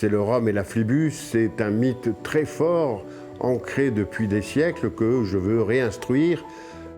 c'est le rhum et la flibus. C'est un mythe très fort, ancré depuis des siècles, que je veux réinstruire.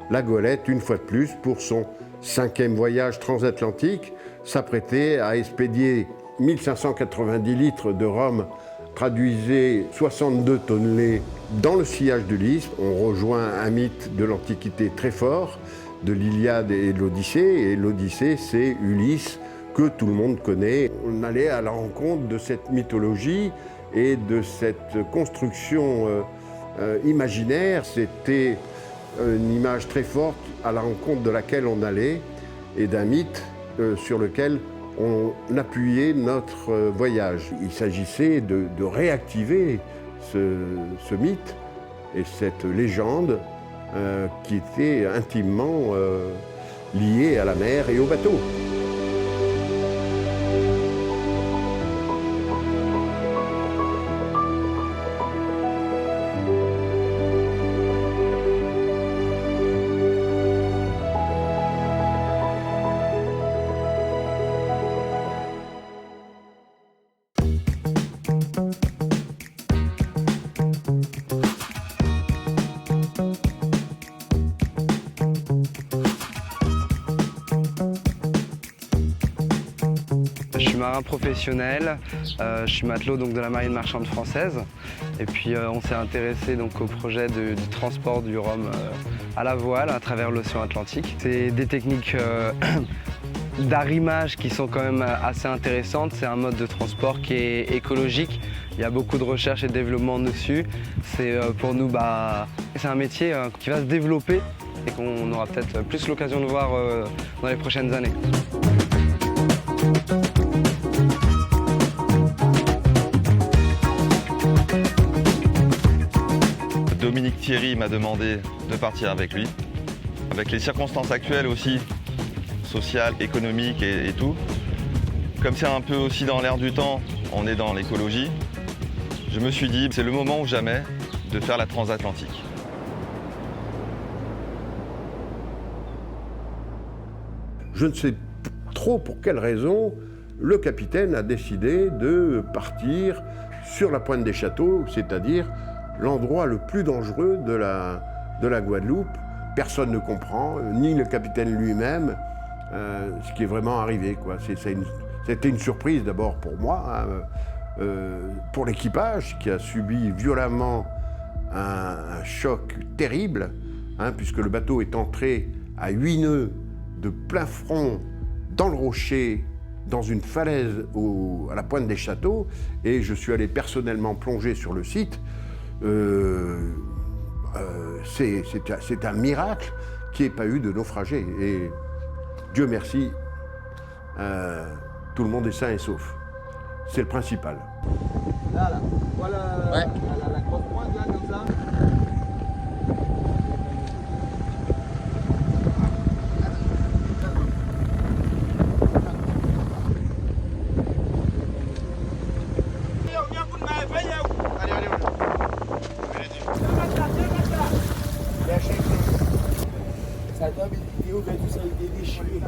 La Goélette, une fois de plus, pour son 5e voyage transatlantique, s'apprêtait à expédier 1590 litres de rhum, traduisait 62 tonnelés dans le sillage d'Ulysse. On rejoint un mythe de l'Antiquité très fort, de l'Iliade et de l'Odyssée. Et l'Odyssée, c'est Ulysse, que tout le monde connaît. On allait à la rencontre de cette mythologie et de cette construction imaginaire. C'était une image très forte à la rencontre de laquelle on allait et d'un mythe sur lequel on appuyait notre voyage. Il s'agissait de réactiver ce mythe et cette légende qui était intimement liée à la mer et au bateau. Je suis marin professionnel, je suis matelot donc, de la marine marchande française. Et puis on s'est intéressé donc, au projet du transport du rhum à la voile à travers l'océan Atlantique. C'est des techniques d'arrimage qui sont quand même assez intéressantes. C'est un mode de transport qui est écologique. Il y a beaucoup de recherche et de développement dessus. C'est pour nous, c'est un métier qui va se développer et qu'on aura peut-être plus l'occasion de voir dans les prochaines années. Dominique Thierry m'a demandé de partir avec lui. Avec les circonstances actuelles aussi, sociales, économiques et tout, comme c'est un peu aussi dans l'air du temps, on est dans l'écologie, je me suis dit c'est le moment ou jamais de faire la transatlantique. Je ne sais trop pour quelle raison le capitaine a décidé de partir sur la pointe des châteaux, c'est-à-dire l'endroit le plus dangereux de la Guadeloupe. Personne ne comprend, ni le capitaine lui-même, ce qui est vraiment arrivé, quoi. C'était une surprise d'abord pour moi, pour l'équipage qui a subi violemment un choc terrible, puisque le bateau est entré à 8 nœuds de plein front dans le rocher, dans une falaise à la pointe des châteaux, et je suis allé personnellement plonger sur le site. C'est un miracle qu'il n'y ait pas eu de naufragés. Et Dieu merci, tout le monde est sain et sauf. C'est le principal. Là, voilà la grosse pointe, là, comme ça. Ça tombe, il est ouvert, tout ça, il est déchiré.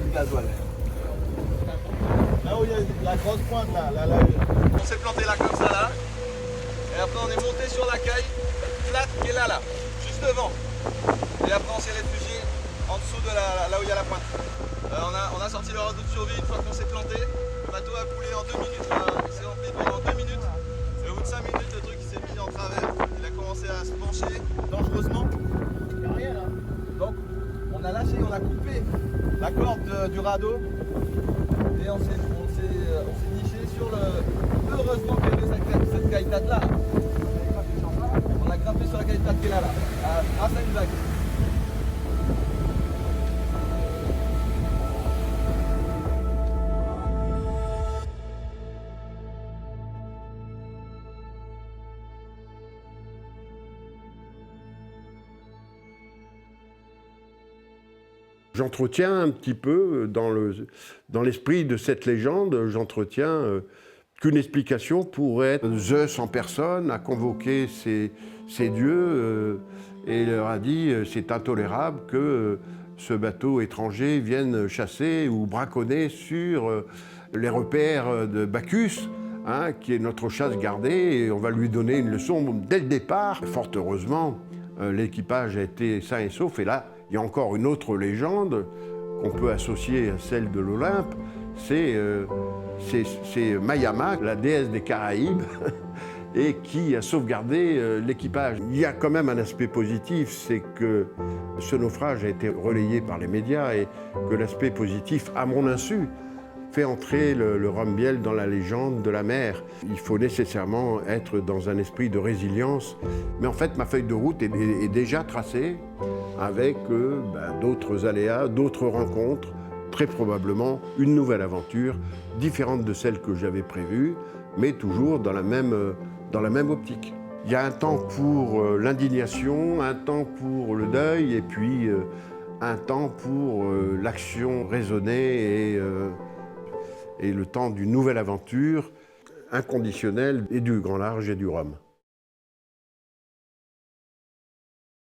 Le gasoil. Là où il y a la grosse pointe, là. On s'est planté là comme ça, là. Et après, on est monté sur la caille plate qui est là, juste devant. Et après, on s'est réfugié en dessous de là où il y a la pointe. On a sorti le radeau de survie une fois qu'on s'est planté. Le bateau a coulé en 2 minutes. Il s'est rempli pendant 2 minutes. Et au bout de 5 minutes, le truc il s'est mis en travers. Il a commencé à se pencher dangereusement. Il n'y a rien là. Donc, on a lâché, on a coupé la corde du radeau. Et on s'est niché sur le... Heureusement qu'il y avait cette caille-plate là. On a grimpé sur la caille-plate qui est là, à 5 vagues. J'entretiens un petit peu dans l'esprit de cette légende, j'entretiens qu'une explication pourrait être Zeus en personne a convoqué ces dieux et leur a dit c'est intolérable que ce bateau étranger vienne chasser ou braconner sur les repères de Bacchus, hein, qui est notre chasse gardée, et on va lui donner une leçon dès le départ. Fort heureusement, l'équipage a été sain et sauf, et là, il y a encore une autre légende qu'on peut associer à celle de l'Olympe, c'est Mayama, la déesse des Caraïbes, et qui a sauvegardé l'équipage. Il y a quand même un aspect positif, c'est que ce naufrage a été relayé par les médias et que l'aspect positif, à mon insu, fait entrer le rhum biel dans la légende de la mer. Il faut nécessairement être dans un esprit de résilience, mais en fait ma feuille de route est déjà tracée avec d'autres aléas, d'autres rencontres, très probablement une nouvelle aventure différente de celle que j'avais prévue, mais toujours dans la même optique. Il y a un temps pour l'indignation, un temps pour le deuil, et puis un temps pour l'action raisonnée et le temps d'une nouvelle aventure inconditionnelle et du grand large et du rhum.